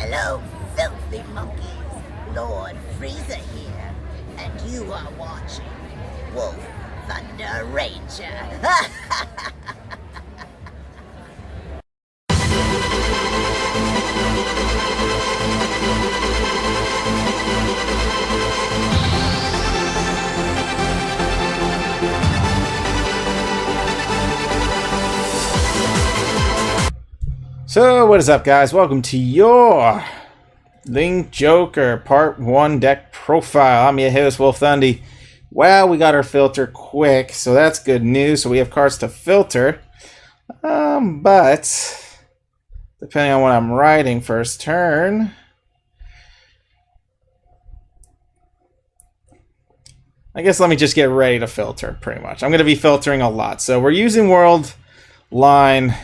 Hello, filthy monkeys. Lord Freezer here, and you are watching Wolf Thunder Ranger. So what is up, guys? Welcome to your Link Joker Part 1 deck profile. I'm your host, Wolf Thundy. Well, we got our filter quick, so that's good news. So we have cards to filter. But depending on what I'm writing first turn, I guess let me just get ready to filter, pretty much. I'm going to be filtering a lot. So we're using Worldline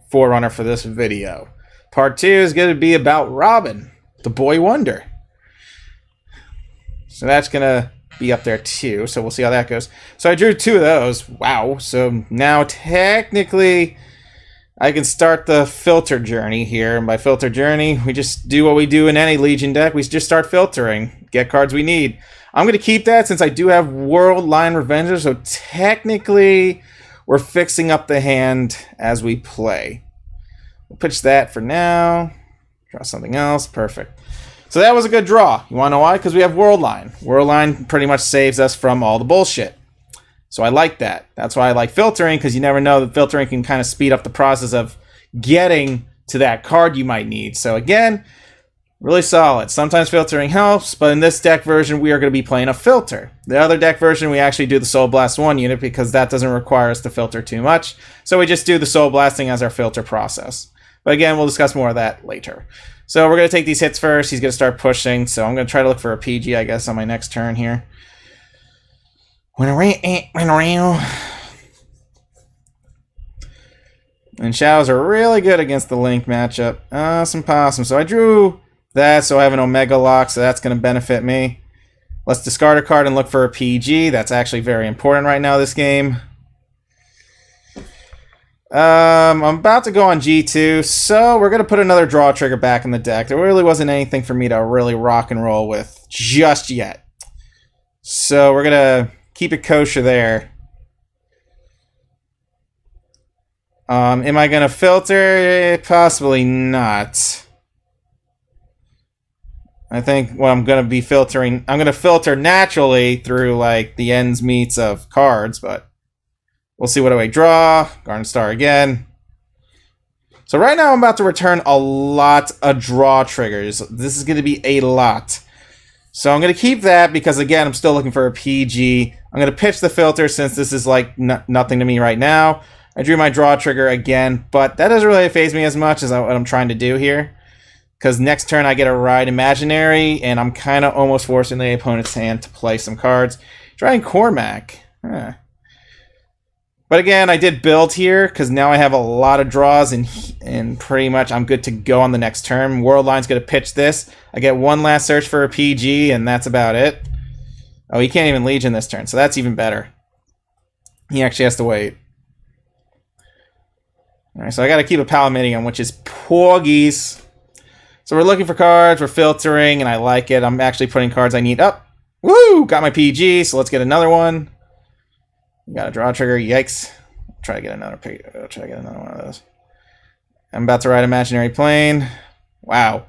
Forerunner for this video. Part 2 is going to be about Robin, the boy wonder. So that's going to be up there too, so we'll see how that goes. So I drew 2 of those. Wow. So now technically I can start the filter journey here. And by filter journey, we just do what we do in any Legion deck. We just start filtering, get cards we need. I'm going to keep that since I do have Worldline Revenger, so technically we're fixing up the hand as we play. We'll pitch that for now. Draw something else. Perfect. So that was a good draw. You want to know why? Because we have Worldline. Worldline pretty much saves us from all the bullshit. So I like that. That's why I like filtering, because you never know that filtering can kind of speed up the process of getting to that card you might need. So again, really solid. Sometimes filtering helps, but in this deck version, we are going to be playing a filter. The other deck version, we actually do the Soul Blast 1 unit because that doesn't require us to filter too much. So we just do the Soul Blasting as our filter process. But again, we'll discuss more of that later. So we're going to take these hits first. He's going to start pushing, so I'm going to try to look for a PG, I guess, on my next turn here. And shadows are really good against the Link matchup. Some possum. So I drew that, so I have an Omega Lock, so that's going to benefit me. Let's discard a card and look for a PG. That's actually very important right now this game. I'm about to go on G2, so we're going to put another draw trigger back in the deck. There really wasn't anything for me to really rock and roll with just yet. So we're going to keep it kosher there. Am I going to filter? Possibly not. I think what I'm going to be filtering, I'm going to filter naturally through like the ends meets of cards, but we'll see. What do I draw? Garnet Star again. So right now I'm about to return a lot of draw triggers. This is going to be a lot. So I'm going to keep that because, again, I'm still looking for a PG. I'm going to pitch the filter since this is like nothing to me right now. I drew my draw trigger again, but that doesn't really faze me as much as what I'm trying to do here. Because next turn I get a Ride Imaginary, and I'm kind of almost forcing the opponent's hand to play some cards. Drawing Cormac. Huh. But again, I did build here because now I have a lot of draws and pretty much I'm good to go on the next turn. Worldline's going to pitch this. I get one last search for a PG and that's about it. Oh, he can't even Legion this turn, so that's even better. He actually has to wait. Alright, so I got to keep a Palominium, which is Porgies. So we're looking for cards, we're filtering, and I like it. I'm actually putting cards I need up. Woo! Got my PG, so let's get another one. Got a draw trigger. Yikes! Try to get another one of those. I'm about to ride Imaginary Plane. Wow,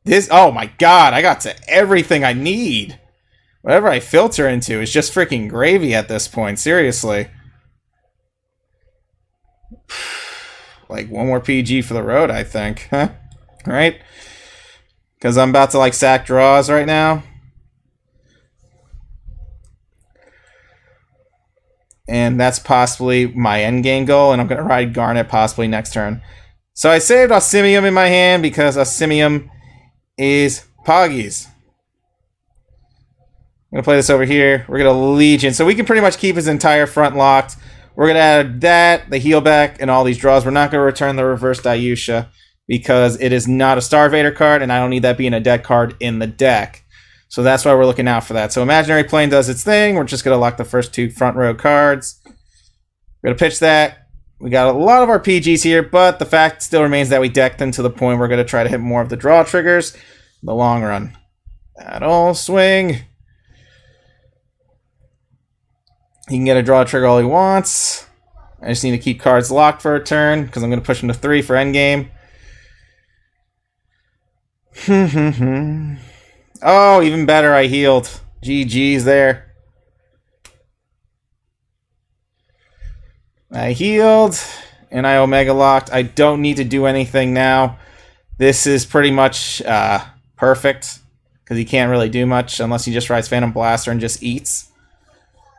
this! Oh my God! I got to everything I need. Whatever I filter into is just freaking gravy at this point. Seriously. Like one more PG for the road, I think. Huh? Right? Because I'm about to like sack draws right now. And that's possibly my endgame goal, and I'm going to ride Garnet possibly next turn. So I saved Osimium in my hand because Osimium is Poggies. I'm going to play this over here. We're going to Legion. So we can pretty much keep his entire front locked. We're going to add that, the heal back, and all these draws. We're not going to return the reverse Dayusha because it is not a Star Vader card, and I don't need that being a dead card in the deck. So that's why we're looking out for that. So Imaginary Plane does its thing. We're just going to lock the first 2 front row cards. We're going to pitch that. We got a lot of our PGs here, but the fact still remains that we decked them to the point we're going to try to hit more of the draw triggers in the long run. Battle, swing. He can get a draw trigger all he wants. I just need to keep cards locked for a turn, because I'm going to push him to 3 for endgame. Oh, even better, I healed. GG's there. I healed, and I Omega locked. I don't need to do anything now. This is pretty much perfect, because he can't really do much unless he just rides Phantom Blaster and just eats,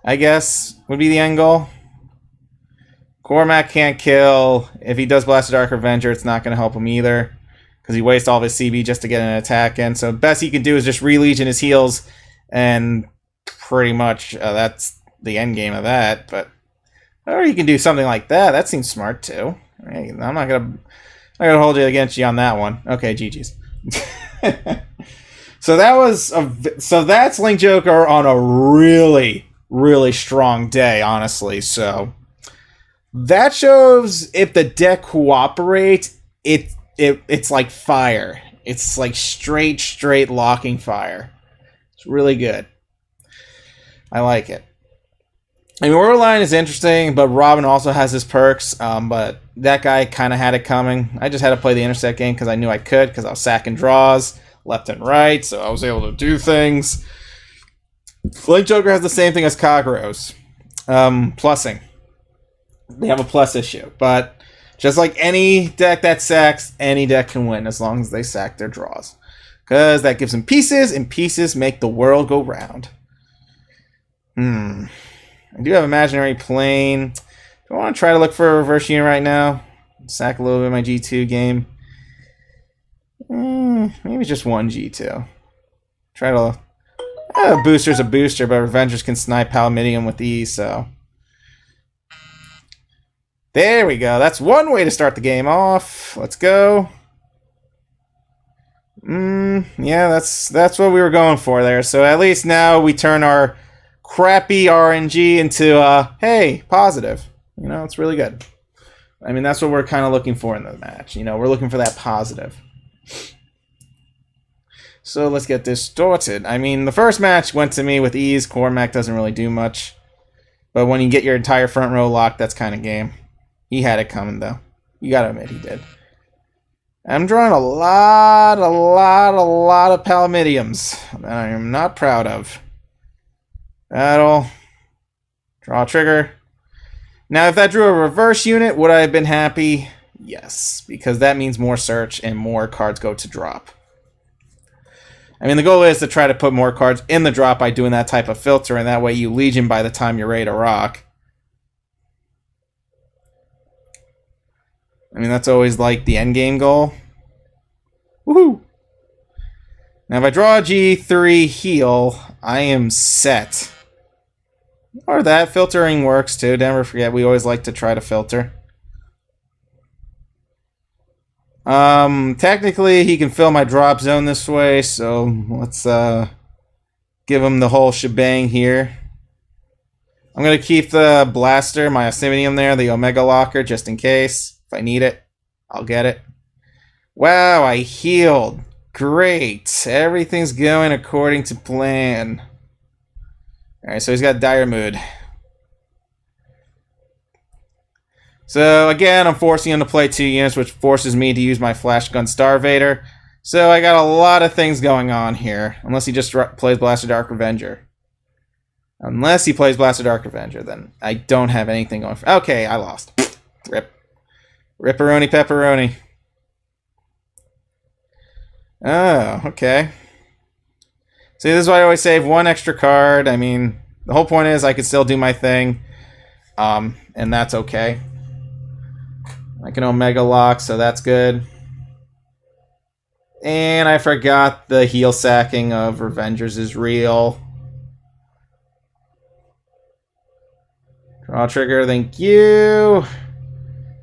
I guess, would be the end goal. Cormac can't kill. If he does Blasted Dark Revenger, it's not going to help him either, because he wastes all of his CB just to get an attack in. So the best he can do is just re-legion his heals, and pretty much that's the end game of that. But or you can do something like that. That seems smart too. Right, I'm not gonna hold it against you on that one. Okay, GG's. So that's Link Joker on a really, really strong day, honestly. So that shows if the deck cooperates, it's like fire. It's like straight locking fire. It's really good. I like it. I mean, Worldline is interesting, but Robin also has his perks, but that guy kind of had it coming. I just had to play the Intersect game because I knew I could, because I was sacking draws left and right, so I was able to do things. Link Joker has the same thing as kageros. Plussing. They have a plus issue, but just like any deck that sacks, any deck can win as long as they sack their draws. Because that gives them pieces, and pieces make the world go round. I do have Imaginary Plane. Do I want to try to look for a reverse unit right now? Sack a little bit of my G2 game. Maybe just one G2. Try to... booster's a booster, but Revengers can snipe Palamidium with ease, so... There we go. That's one way to start the game off. Let's go. Yeah, that's what we were going for there. So at least now we turn our crappy RNG into, hey, positive. You know, it's really good. I mean, that's what we're kind of looking for in the match. You know, we're looking for that positive. So let's get this started. I mean, the first match went to me with ease. Cormac doesn't really do much. But when you get your entire front row locked, that's kind of game. He had it coming, though. You gotta admit he did. I'm drawing a lot of Palamidiums that I am not proud of. Battle. Draw trigger. Now, if that drew a reverse unit, would I have been happy? Yes, because that means more search and more cards go to drop. I mean, the goal is to try to put more cards in the drop by doing that type of filter, and that way you Legion by the time you're ready to rock. I mean, that's always like the end game goal. Woohoo! Now, if I draw a G3 heal, I am set. Or that filtering works too. Never forget, we always like to try to filter. Technically, he can fill my drop zone this way, so let's give him the whole shebang here. I'm gonna keep the blaster, my Asimidium there, the Omega Locker, just in case. If I need it, I'll get it. Wow, I healed. Great. Everything's going according to plan. Alright, so he's got Dire Mood. So again, I'm forcing him to play 2 units, which forces me to use my Flash Gun Star Vader. So I got a lot of things going on here. Unless he just plays Blasted Dark Revenger. Unless he plays Blasted Dark Revenger, then I don't have anything going for... Okay, I lost. Rip. Ripperoni pepperoni. Oh, okay. See, this is why I always save one extra card. I mean, the whole point is I could still do my thing. And that's okay. I can Omega Lock, so that's good. And I forgot the heal sacking of Revengers is real. Draw trigger, thank you.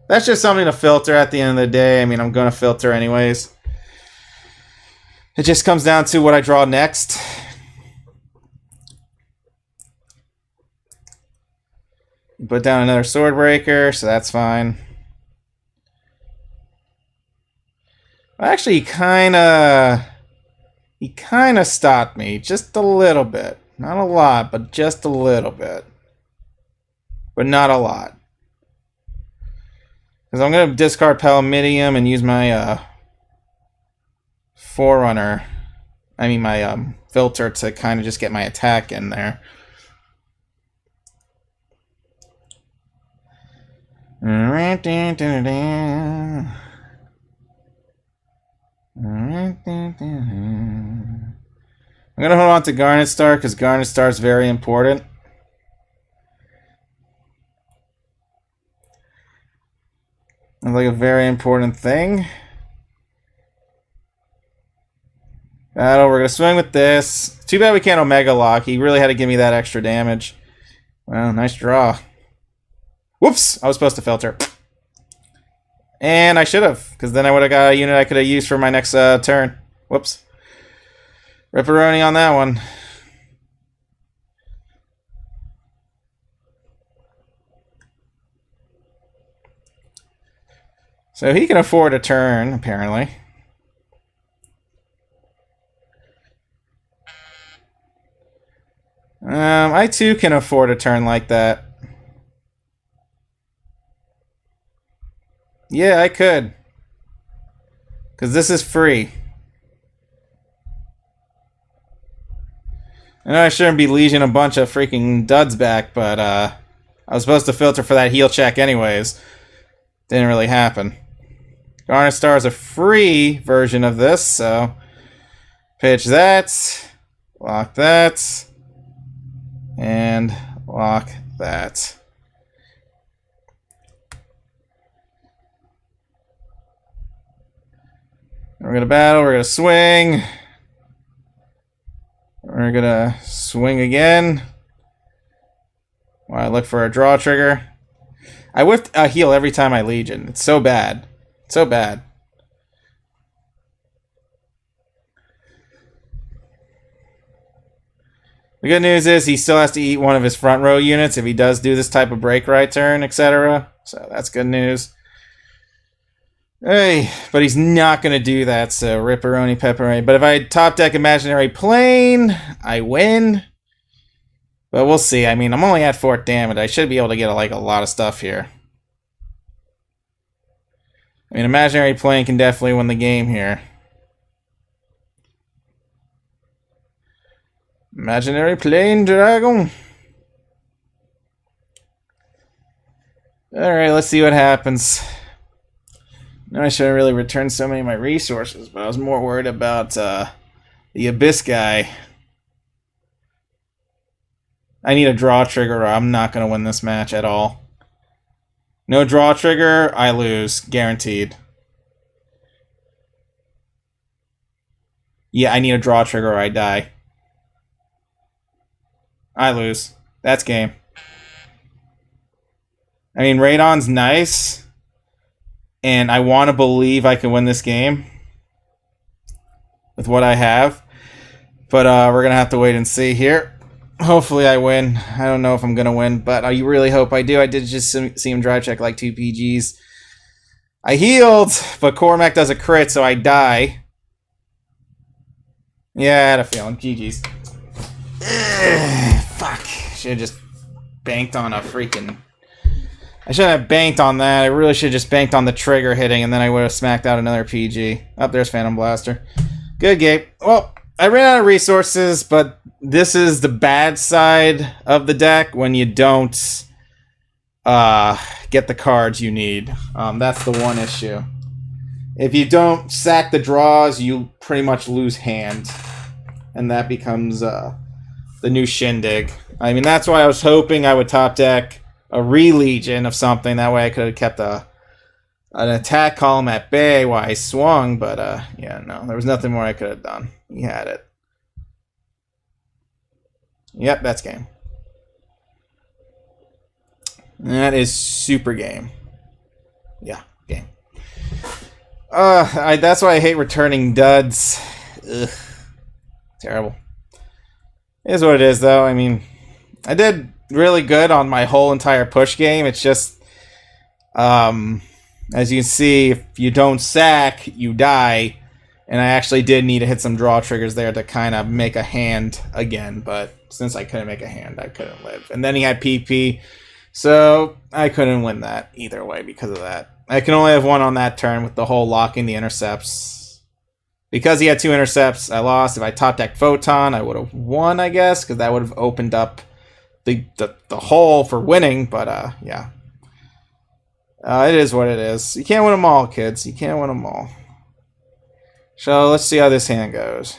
That's just something to filter at the end of the day. I mean, I'm going to filter anyways. It just comes down to what I draw next. put down another sword breaker, so that's fine. Actually, he kind of stopped me just a little bit. Not a lot, but just a little bit. But not a lot. Because I'm going to discard Palomitium and use my Forerunner. I mean my filter to kind of just get my attack in there. I'm gonna hold on to Garnet Star because Garnet Star is very important. It's like a very important thing. Battle, we're gonna swing with this. Too bad we can't Omega Lock. He really had to give me that extra damage. Well, nice draw. Whoops! I was supposed to filter. And I should have, because then I would have got a unit I could have used for my next turn. Whoops. Ripperoni on that one. So he can afford a turn, apparently. I too can afford a turn like that. Yeah, I could. Because this is free. I know I shouldn't be legion a bunch of freaking duds back, but I was supposed to filter for that heal check anyways. Didn't really happen. Garnet Star is a free version of this, so pitch that, lock that, and lock that. We're gonna battle, we're gonna swing. We're gonna swing again. While I look for a draw trigger. I whiffed a heal every time I legion. It's so bad. So bad. The good news is he still has to eat one of his front row units if he does do this type of break right turn, etc. So that's good news. Hey, but he's not going to do that, so Ripperoni Pepperoni. But if I top deck Imaginary Plane, I win. But we'll see. I mean, I'm only at 4th damage. I should be able to get like a lot of stuff here. I mean, Imaginary Plane can definitely win the game here. Imaginary Plane Dragon. Alright, let's see what happens. No, I shouldn't really return so many of my resources, but I was more worried about the Abyss guy. I need a draw trigger or I'm not going to win this match at all. No draw trigger, I lose. Guaranteed. Yeah, I need a draw trigger or I die. I lose. That's game. I mean, Radon's nice. And I want to believe I can win this game. With what I have. But we're going to have to wait and see here. Hopefully I win. I don't know if I'm going to win, but I really hope I do. I did just see him drive check like 2 PGs. I healed, but Cormac does a crit, so I die. Yeah, I had a feeling. GG's. Fuck. Should have just banked on a freaking... I shouldn't have banked on that. I really should have just banked on the trigger hitting, and then I would have smacked out another PG. Oh, there's Phantom Blaster. Good game. Well, I ran out of resources, but this is the bad side of the deck when you don't get the cards you need. That's the one issue. If you don't sack the draws, you pretty much lose hand. And that becomes the new shindig. I mean, that's why I was hoping I would top deck a re-legion of something. That way I could have kept an attack column at bay while I swung. But, yeah, no. There was nothing more I could have done. He had it. Yep, that's game. That is super game. Yeah, game. That's why I hate returning duds. Ugh. Terrible. It is what it is, though. I mean, I did really good on my whole entire push game. It's just, as you can see, if you don't sack, you die. And I actually did need to hit some draw triggers there to kind of make a hand again. But since I couldn't make a hand, I couldn't live. And then he had PP, so I couldn't win that either way because of that. I can only have one on that turn with the whole locking the intercepts. Because he had 2 intercepts, I lost. If I top decked Photon, I would have won, I guess, because that would have opened up the hole for winning. But yeah. It is what it is. You can't win them all, kids. You can't win them all. So let's see how this hand goes.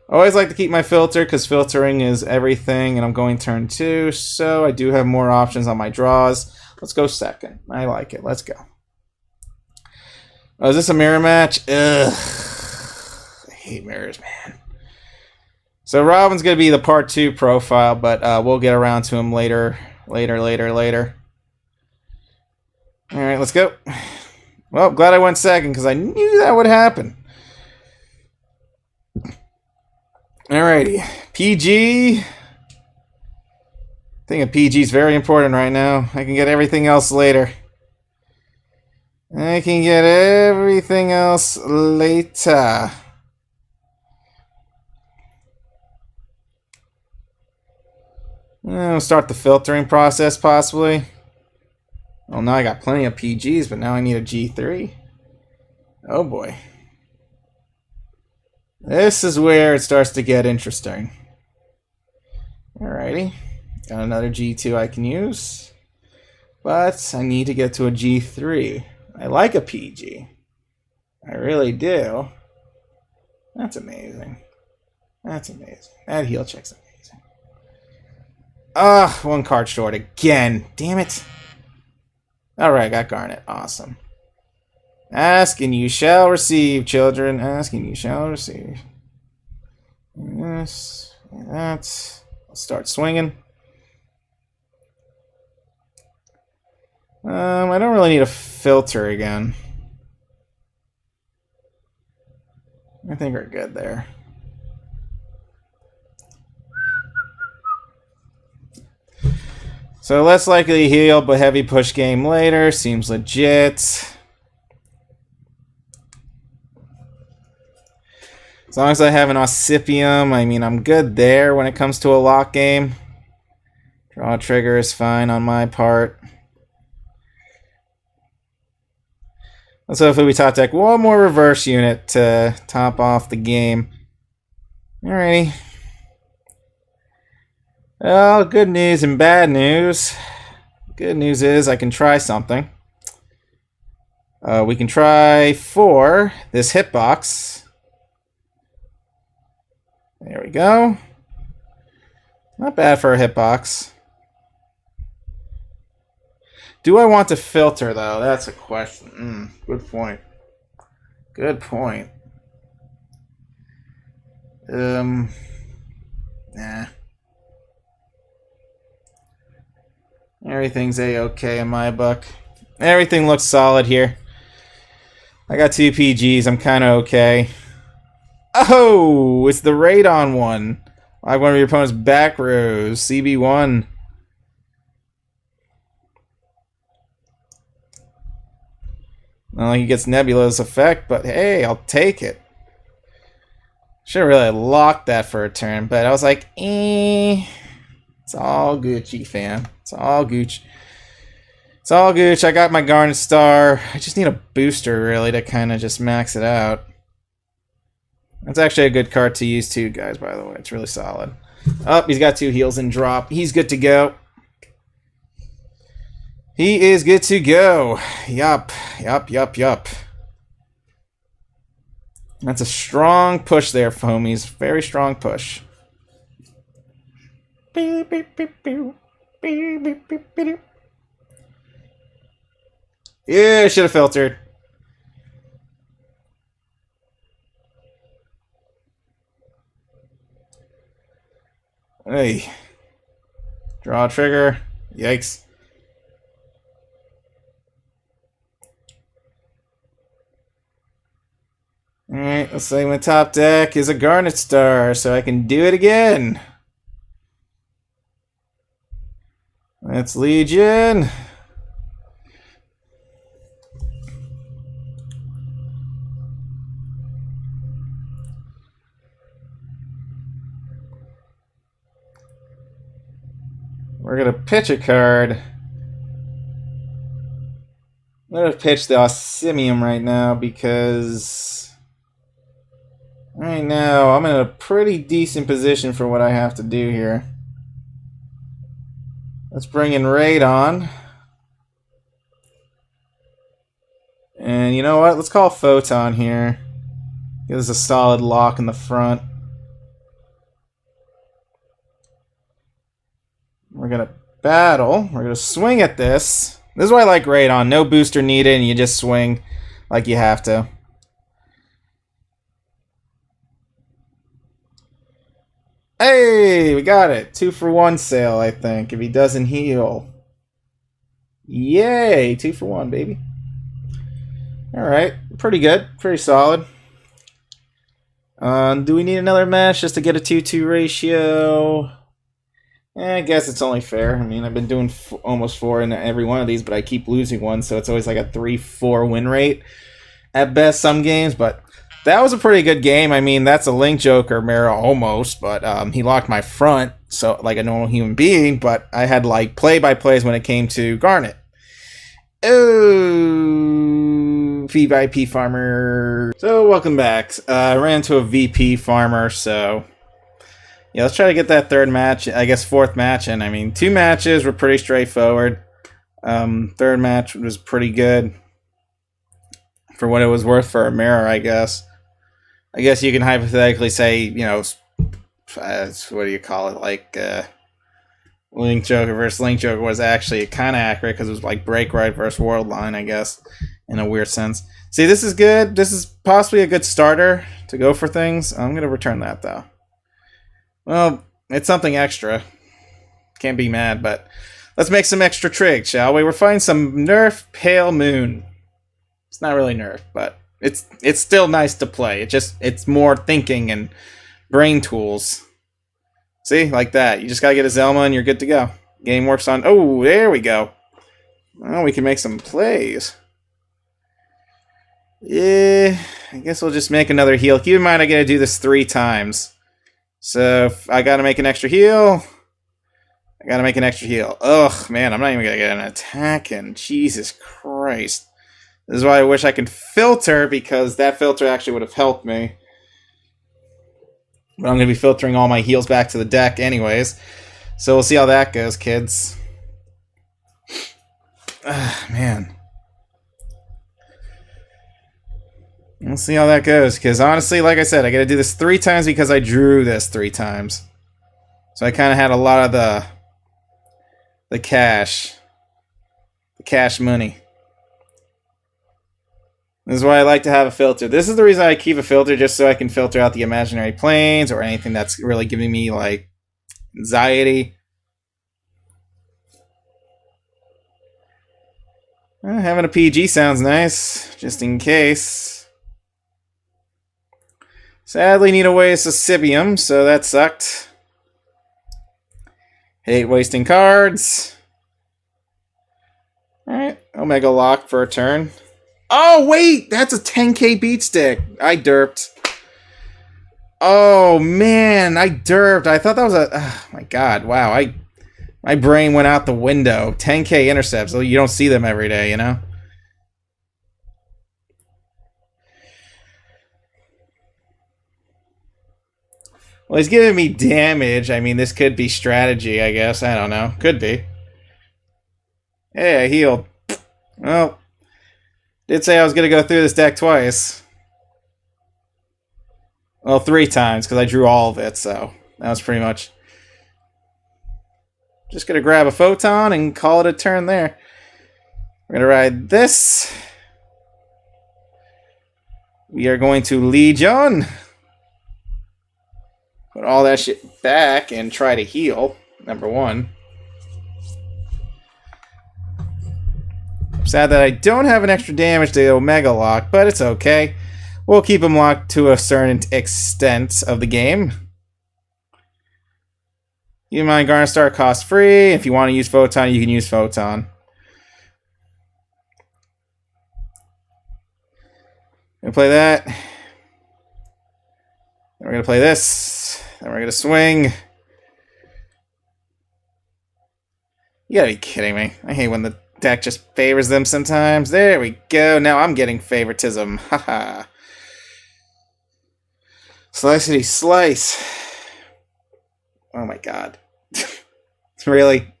I always like to keep my filter because filtering is everything, and I'm going turn 2, so I do have more options on my draws. Let's go second. I like it. Let's go. Oh, is this a mirror match? Ugh. I hate mirrors, man. So Robin's going to be the part 2 profile, but we'll get around to him later. Later. Alright, let's go. Well, glad I went second because I knew that would happen. Alrighty. PG. I think a PG is very important right now. I can get everything else later. I'll start the filtering process, possibly. Well, now I got plenty of PGs, but now I need a G3. Oh boy. This is where it starts to get interesting. Alrighty. Got another G2 I can use. But I need to get to a G3. I like a PG. I really do. That's amazing. That heal check's amazing. Ah, 1 card short again. Damn it. Alright, I got Garnet. Awesome. Ask and you shall receive, children. Ask and you shall receive. Yes. That. Let's start swinging. I don't really need a filter again. I think we're good there. So less likely to heal, but heavy push game later. Seems legit. As long as I have an Ossipium, I mean, I'm good there when it comes to a lock game. Draw trigger is fine on my part. Let's hopefully we top deck one more reverse unit to top off the game. Alrighty. Well, good news and bad news. Good news is I can try something. We can try for this hitbox. There we go. Not bad for a hitbox. Do I want to filter, though? That's a question. Good point. Good point. Nah. Everything's A-okay in my book. Everything looks solid here. I got 2 PGs. I'm kind of okay. Oh, it's the Radon one. Like one of your opponent's back rows. CB1. Not like he gets Nebula's effect, but hey, I'll take it. Should have really locked that for a turn, but I was like, eh. It's all Gucci, fam. It's all Gooch. It's all Gooch. I got my Garnet Star. I just need a booster, really, to kind of just max it out. That's actually a good card to use, too, guys, by the way. It's really solid. Oh, he's got 2 heals and drop. He's good to go. He is good to go. Yup. That's a strong push there, homies. Very strong push. Yeah, should have filtered. Hey. Draw trigger. Yikes. Alright, let's say my top deck is a Garnet Star, so I can do it again. That's Legion. We're going to pitch a card. I'm going to pitch the Osimium right now because right now I'm in a pretty decent position for what I have to do here. Let's bring in Raid on. And you know what? Let's call Photon here. Give us a solid lock in the front. We're going to battle. We're going to swing at this. This is why I like Raid on. No booster needed, and you just swing like you have to. Hey, we got it. 2-for-1 sale, I think, if he doesn't heal. Yay, 2-for-1, baby. Alright, pretty good. Pretty solid. Do we need another match just to get a 2-2 ratio? I guess it's only fair. I mean, I've been doing almost 4 in every one of these, but I keep losing one, so it's always like a 3-4 win rate at best some games, but that was a pretty good game. I mean, that's a Link Joker mirror almost, but he locked my front, so like a normal human being, but I had like play-by-plays when it came to Garnet. Oh, VP farmer. So, welcome back. I ran into a VP farmer, so yeah, let's try to get that third match, I guess fourth match, and I mean, 2 matches were pretty straightforward. Third match was pretty good for what it was worth for a mirror, I guess. I guess you can hypothetically say, you know, what do you call it, like, Link Joker versus Link Joker was actually kind of accurate because it was like Break Right versus Worldline, I guess, in a weird sense. See, this is good. This is possibly a good starter to go for things. I'm going to return that, though. Well, it's something extra. Can't be mad, but let's make some extra trigs, shall we? We're finding some Nerf Pale Moon. It's not really Nerf, but it's still nice to play. It's more thinking and brain tools. See, like that. You just gotta get a Zelma and you're good to go. Game works on. Oh, there we go. Well, we can make some plays. Yeah, I guess we'll just make another heal. Keep in mind, I gotta do this 3 times. So if I gotta make an extra heal. I gotta make an extra heal. Ugh, man, I'm not even gonna get an attack in. Jesus Christ. This is why I wish I could filter, because that filter actually would have helped me. But I'm gonna be filtering all my heals back to the deck anyways. So we'll see how that goes, kids. Man. We'll see how that goes, because honestly, like I said, I gotta do this 3 times because I drew this 3 times. So I kind of had a lot of the cash money. This is why I like to have a filter. This is the reason I keep a filter, just so I can filter out the imaginary planes or anything that's really giving me like anxiety. Having a PG sounds nice, just in case. Sadly, need a waste of Sibium, so that sucked. Hate wasting cards. Alright, Omega Lock for a turn. Oh, wait! That's a 10k beat stick. I derped. Oh, man, I derped. I thought that was a... Oh, my God, wow. My brain went out the window. 10k intercepts. You don't see them every day, you know? Well, he's giving me damage. I mean, this could be strategy, I guess. I don't know. Could be. Hey, I healed. Well, did say I was going to go through this deck twice. Well, 3 times, because I drew all of it, so that was pretty much... Just going to grab a Photon and call it a turn there. We're going to ride this. We are going to Legion. Put all that shit back and try to heal, number 1. I'm sad that I don't have an extra damage to Omega Lock, but it's okay. We'll keep him locked to a certain extent of the game. You mind Garnet Star cost free. If you want to use Photon, you can use Photon. Gonna play that. Then we're gonna play this. Then we're gonna swing. You gotta be kidding me. I hate when the deck just favors them sometimes. There we go. Now I'm getting favoritism. Haha. Slicey slice. Oh my god. Really?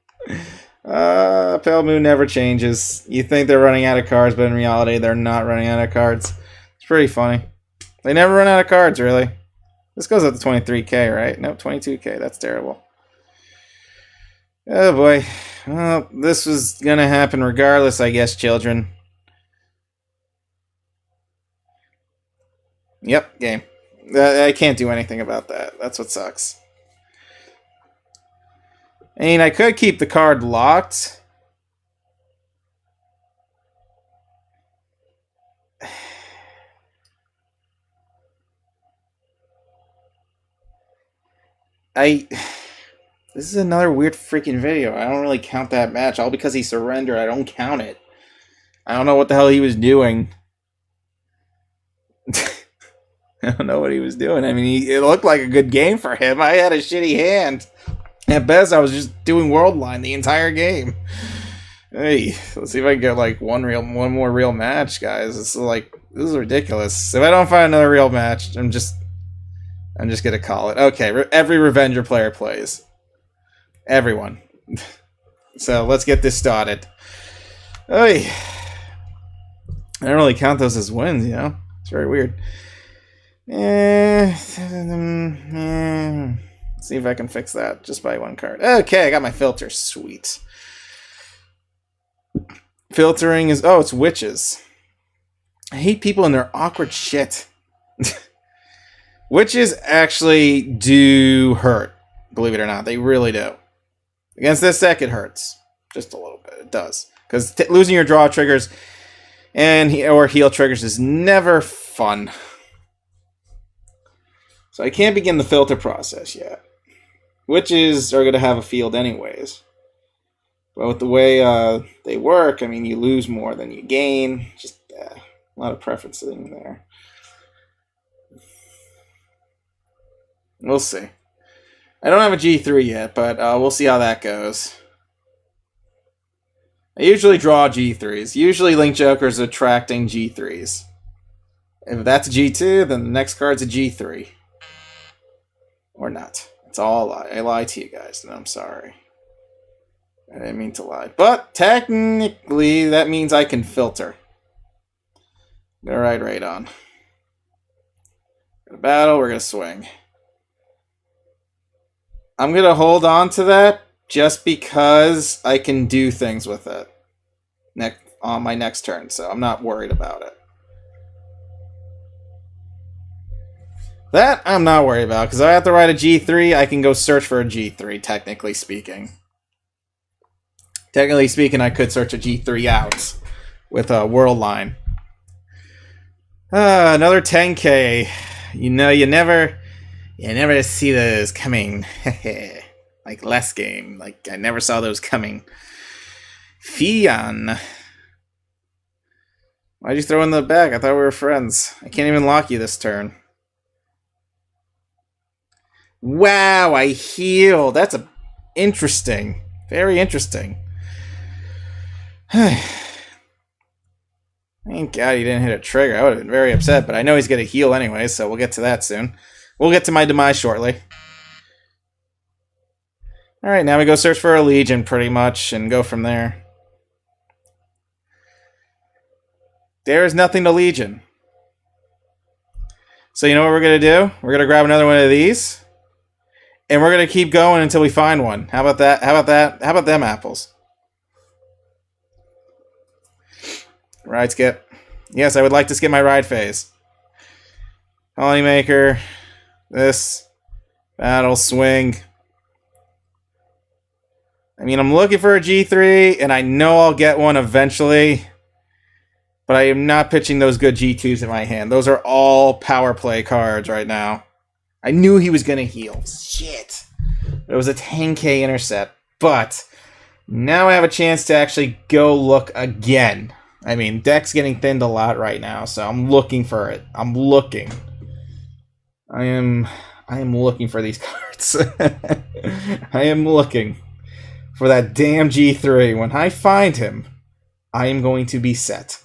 Pale Moon never changes. You think they're running out of cards, but in reality, they're not running out of cards. It's pretty funny. They never run out of cards, really. This goes up to 23k, right? Nope, 22k. That's terrible. Oh boy. Well, this was gonna happen regardless, I guess, children. Yep, game. I can't do anything about that. That's what sucks. I mean, I could keep the card locked. This is another weird freaking video. I don't really count that match. All because he surrendered. I don't count it. I don't know what the hell he was doing. I don't know what he was doing. I mean, it looked like a good game for him. I had a shitty hand. At best, I was just doing Worldline the entire game. Hey, let's see if I can get like one more real match, guys. This is ridiculous. If I don't find another real match, I'm just gonna call it. Okay, every Revenger player plays. Everyone. So let's get this started. Hey, I don't really count those as wins, you know. It's very weird. See if I can fix that just by one card. Okay, I got my filter. Sweet. Filtering is... Oh, it's witches. I hate people and their awkward shit. Witches actually do hurt. Believe it or not. They really do. Against this deck, it hurts. Just a little bit. It does. Because losing your draw triggers or heal triggers is never fun. So I can't begin the filter process yet. Witches are going to have a field anyways. But with the way they work, I mean, you lose more than you gain. Just a lot of preferencing there. We'll see. I don't have a G3 yet, but we'll see how that goes. I usually draw G3s. Usually Link Joker's attracting G3s. If that's a G2, then the next card's a G3. Or not. It's all a lie. I lied to you guys, and I'm sorry. I didn't mean to lie. But technically, that means I can filter. Gonna ride right on. Gonna battle, we're gonna swing. I'm gonna hold on to that just because I can do things with it on my next turn, so I'm not worried about it. That I'm not worried about, because if I have to ride a G3, I can go search for a G3, technically speaking. Technically speaking, I could search a G3 out with a Worldline. Another 10k. You know, you never see those coming. Like last game. Like, I never saw those coming. Fion. Why'd you throw in the back? I thought we were friends. I can't even lock you this turn. Wow, I heal. That's interesting. Very interesting. Thank God he didn't hit a trigger. I would have been very upset, but I know he's going to heal anyway, so we'll get to that soon. We'll get to my demise shortly. Alright, now we go search for a Legion, pretty much, and go from there. There is nothing to Legion. So you know what we're going to do? We're going to grab another one of these. And we're going to keep going until we find one. How about that? How about that? How about them apples? Ride skip. Yes, I would like to skip my ride phase. Hollymaker. This. Battle. Swing. I mean, I'm looking for a G3, and I know I'll get one eventually. But I am not pitching those good G2s in my hand. Those are all power play cards right now. I knew he was going to heal. Shit. It was a 10k intercept, but now I have a chance to actually go look again. I mean, deck's getting thinned a lot right now, so I'm looking for it. I'm looking. I am looking for these cards. I am looking for that damn G3. When I find him, I am going to be set.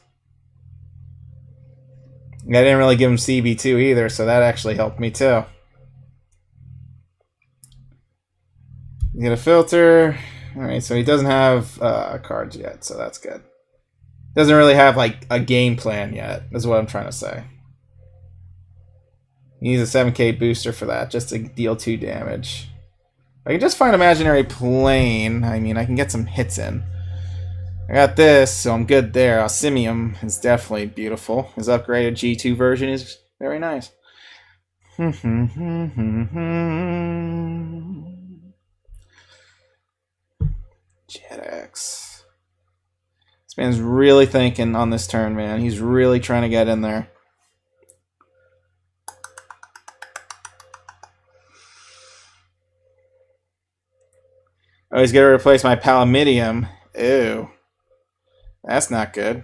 I didn't really give him CB2 either, so that actually helped me too. Get a filter. Alright, so he doesn't have cards yet, so that's good. Doesn't really have like a game plan yet, is what I'm trying to say. He needs a 7k booster for that, just to deal 2 damage. I can just find Imaginary Plane. I mean, I can get some hits in. I got this, so I'm good there. Osimium is definitely beautiful. His upgraded G2 version is very nice. JetX. This man's really thinking on this turn, man. He's really trying to get in there. Oh, he's going to replace my Palamidium. Ew. That's not good.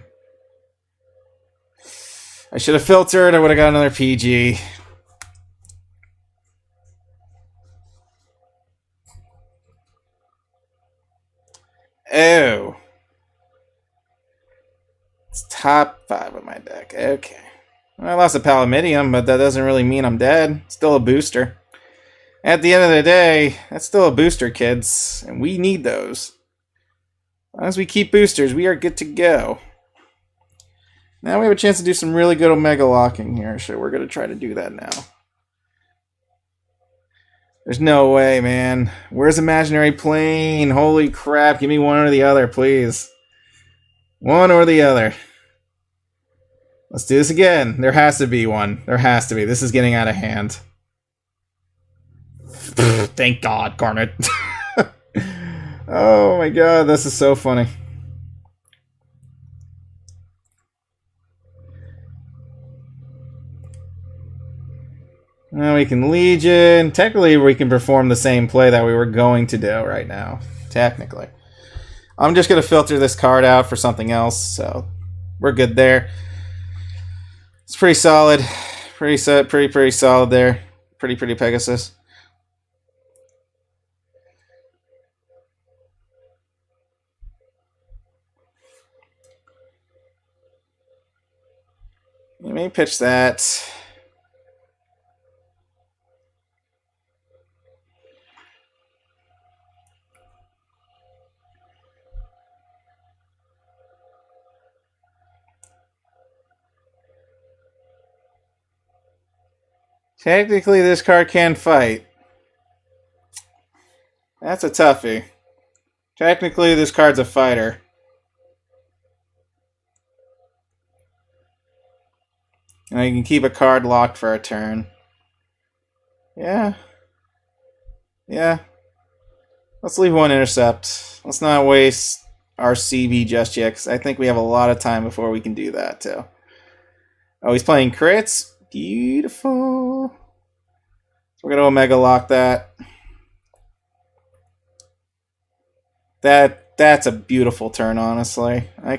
I should have filtered. I would have got another PG. Ew. It's top 5 of my deck. Okay. Well, I lost a Palamidium, but that doesn't really mean I'm dead. Still a booster. At the end of the day, that's still a booster, kids. And we need those. As long as we keep boosters, we are good to go. Now we have a chance to do some really good Omega locking here, so we're going to try to do that now. There's no way, man. Where's Imaginary Plane? Holy crap, give me one or the other, please. One or the other. Let's do this again. There has to be one. There has to be. This is getting out of hand. Thank God, Garnet. Oh my God, this is so funny. Now we can Legion. Technically, we can perform the same play that we were going to do right now. Technically. I'm just going to filter this card out for something else, so we're good there. It's pretty solid. Pretty solid there. Pretty Pegasus. Let me pitch that. Technically, this card can fight. That's a toughie. Technically, this card's a fighter. And you can keep a card locked for a turn. Yeah. Yeah. Let's leave one intercept. Let's not waste our CB just yet, because I think we have a lot of time before we can do that, too. Oh, he's playing crits? Beautiful. So we're going to Omega lock that. That's a beautiful turn, honestly. I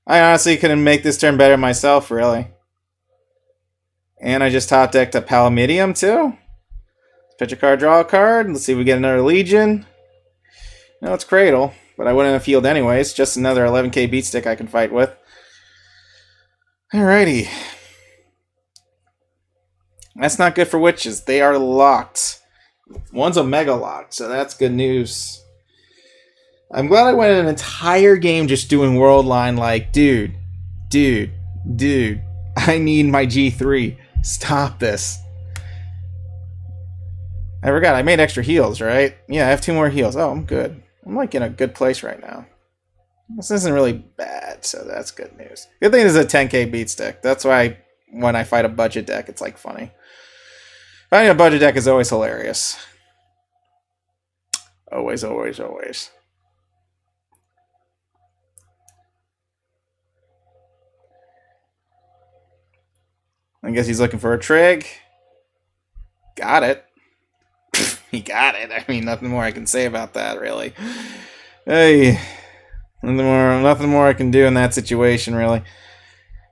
honestly couldn't make this turn better myself, really. And I just top decked a Palamidium, too. Pitch a card, draw a card. Let's see if we get another Legion. No, it's Cradle, but I wouldn't have healed anyways. Just another 11k beat stick I can fight with. Alrighty. That's not good for witches. They are locked. One's Omega locked, so that's good news. I'm glad I went an entire game just doing Worldline like, dude, I need my G3. Stop this. I forgot, I made extra heals, right? Yeah, I have 2 more heals. Oh, I'm good. I'm like in a good place right now. This isn't really bad, so that's good news. Good thing this is a 10k beat stick. That's why when I fight a budget deck, it's like funny. Fighting a budget deck is always hilarious. Always. I guess he's looking for a trig. Got it. he got it. I mean, nothing more I can say about that, really. Hey, nothing more I can do in that situation, really.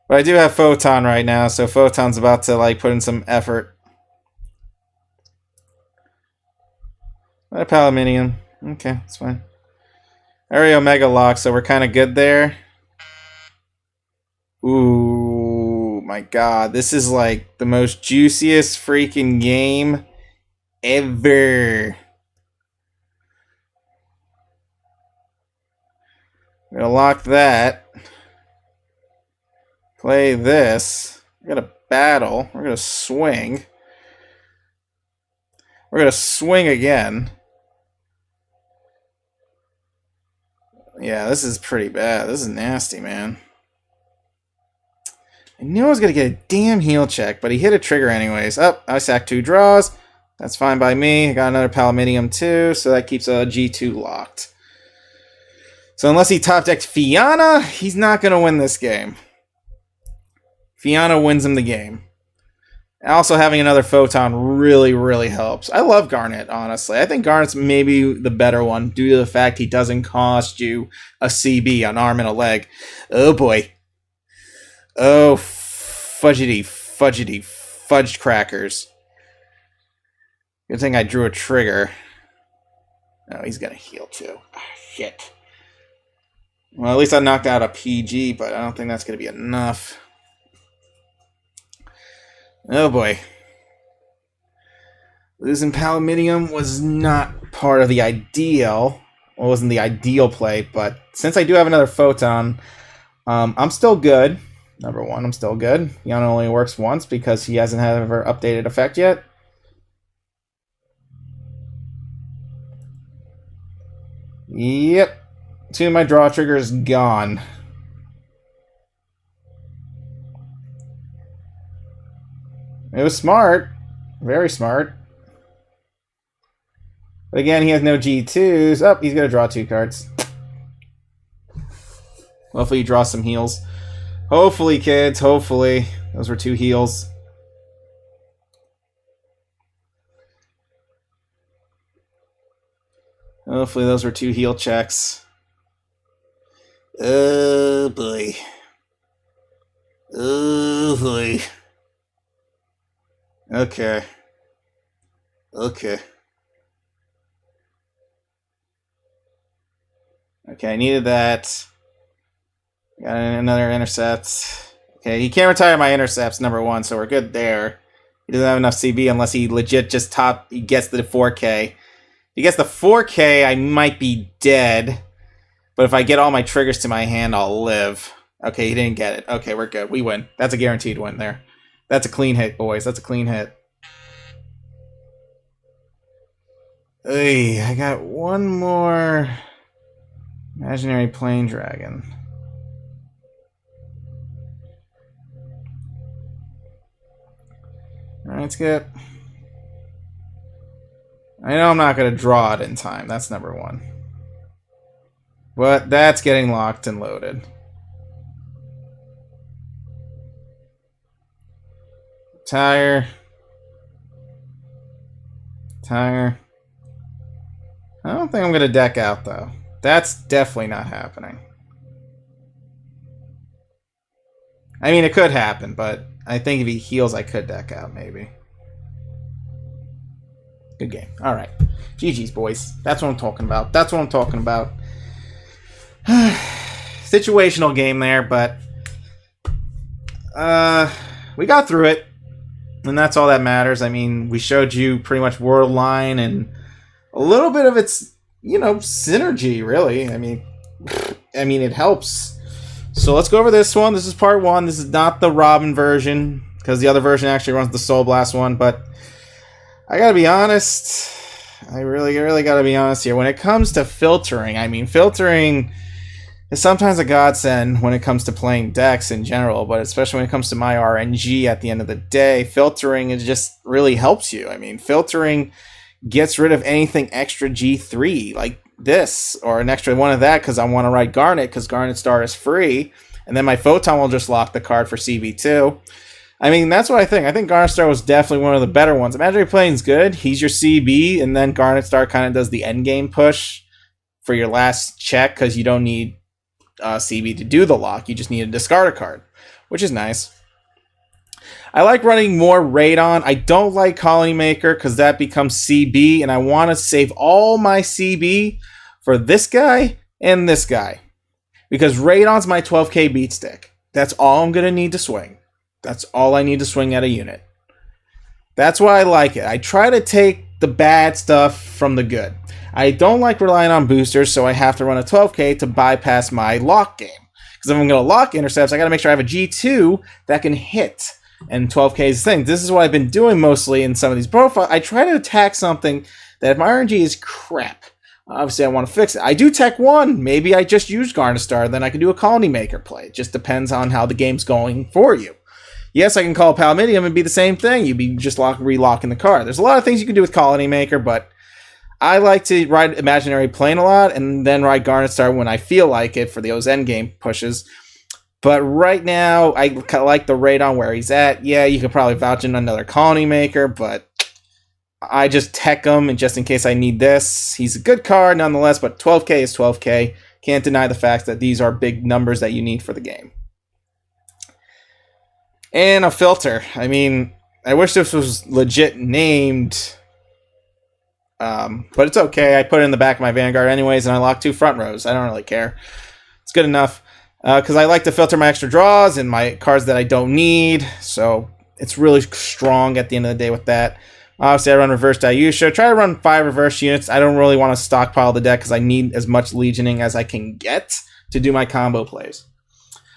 But I do have Photon right now, so Photon's about to, like, put in some effort. Not a Palominium. Okay, that's fine. Area Omega Lock, so we're kind of good there. Ooh, my god. This is, like, the most juiciest freaking game ever. We're gonna lock that. Play this. We're gonna battle. We're gonna swing. We're gonna swing again. Yeah, this is pretty bad. This is nasty, man. I knew I was gonna get a damn heal check, but he hit a trigger anyways. Oh, I sacked 2 draws. That's fine by me. I got another Palominium too, so that keeps a G2 locked. So unless he top decked Fianna, he's not gonna win this game. Fianna wins him the game. Also, having another Photon really, really helps. I love Garnet, honestly. I think Garnet's maybe the better one due to the fact he doesn't cost you a CB, an arm and a leg. Oh boy. Oh, fudgety fudge crackers. Good thing I drew a trigger. Oh, he's gonna heal too. Ah, shit. Well, at least I knocked out a PG, but I don't think that's gonna be enough. Oh boy. Losing Palominium was not part of the ideal. Well, it wasn't the ideal play, but since I do have another Photon, I'm still good. Number one, I'm still good. Fianna only works once because he hasn't had ever updated effect yet. Yep. 2 of my draw triggers gone. It was smart. Very smart. But again, he has no G2s. Oh, he's going to draw 2 cards. Hopefully he draws some heals. Hopefully, kids. Hopefully. Those were 2 heals. Hopefully those were 2 heal checks. Oh, boy. Oh, boy. Okay. Okay. Okay, I needed that. Got another intercept. Okay, he can't retire my intercepts, number one, so we're good there. He doesn't have enough CB unless he legit just he gets the 4K. If he gets the 4K, I might be dead. But if I get all my triggers to my hand, I'll live. Okay, he didn't get it. Okay, we're good. We win. That's a guaranteed win there. That's a clean hit, boys. That's a clean hit. Hey, I got one more imaginary plane dragon. Alright, skip. I know I'm not going to draw it in time. That's number one. But that's getting locked and loaded. Tire. Tire. I don't think I'm going to deck out, though. That's definitely not happening. I mean, it could happen, but I think if he heals, I could deck out, maybe. Good game. Alright. GG's, boys. That's what I'm talking about. That's what I'm talking about. Situational game there, but we got through it. And that's all that matters. I mean, we showed you pretty much Worldline and a little bit of its, you know, synergy, really. I mean, it helps. So let's go over this one. This is part one. This is not the Robin version, because the other version actually runs the Soul Blast one, but I gotta be honest. I really gotta be honest here. When it comes to filtering, I mean, filtering is sometimes a godsend when it comes to playing decks in general, but especially when it comes to my RNG at the end of the day, filtering it just really helps you. I mean, filtering gets rid of anything extra G3, like this, or an extra one of that because I want to write Garnet, because Garnet Star is free, and then my Photon will just lock the card for CB2. I mean, that's what I think. I think Garnet Star was definitely one of the better ones. Imaginary Plane's good. He's your CB, and then Garnet Star kind of does the end game push for your last check because you don't need CB to do the lock. You just need to discard a card, which is nice. I like running more Radon. I don't like Colony Maker because that becomes CB, and I want to save all my CB for this guy and this guy. Because Radon's my 12k beat stick. That's all I'm going to need to swing. That's all I need to swing at a unit. That's why I like it. I try to take the bad stuff from the good. I don't like relying on boosters, so I have to run a 12k to bypass my lock game. Because if I'm going to lock intercepts, I got to make sure I have a G2 that can hit. And 12k is the thing. This is what I've been doing mostly in some of these profiles. I try to attack something that if my RNG is crap, obviously I want to fix it. I do tech 1. Maybe I just use Garnet Star, then I can do a Colony Maker play. It just depends on how the game's going for you. Yes, I can call Palmidium and be the same thing. You'd be just relocking the card. There's a lot of things you can do with Colony Maker, but I like to ride Imaginary Plane a lot and then ride Garnet Star when I feel like it for those endgame pushes. But right now, I like the Radon where he's at. Yeah, you could probably vouch in another Colony Maker, but I just tech him and just in case I need this. He's a good card nonetheless, but 12k is 12k. Can't deny the fact that these are big numbers that you need for the game. And a filter. I mean, I wish this was legit named, but it's okay. I put it in the back of my Vanguard anyways, and I lock 2 front rows. I don't really care. It's good enough. Because I like to filter my extra draws and my cards that I don't need. So it's really strong at the end of the day with that. Obviously, I run reverse Dayusha. Try to run 5 reverse units. I don't really want to stockpile the deck because I need as much Legioning as I can get to do my combo plays.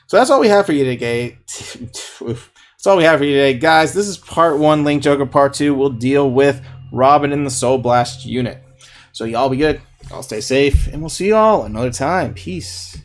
So that's all we have for you today. That's all we have for you today, guys. This is part 1, Link Joker. Part 2, we'll deal with Robin in the Soul Blast unit. So y'all be good. Y'all stay safe. And we'll see y'all another time. Peace.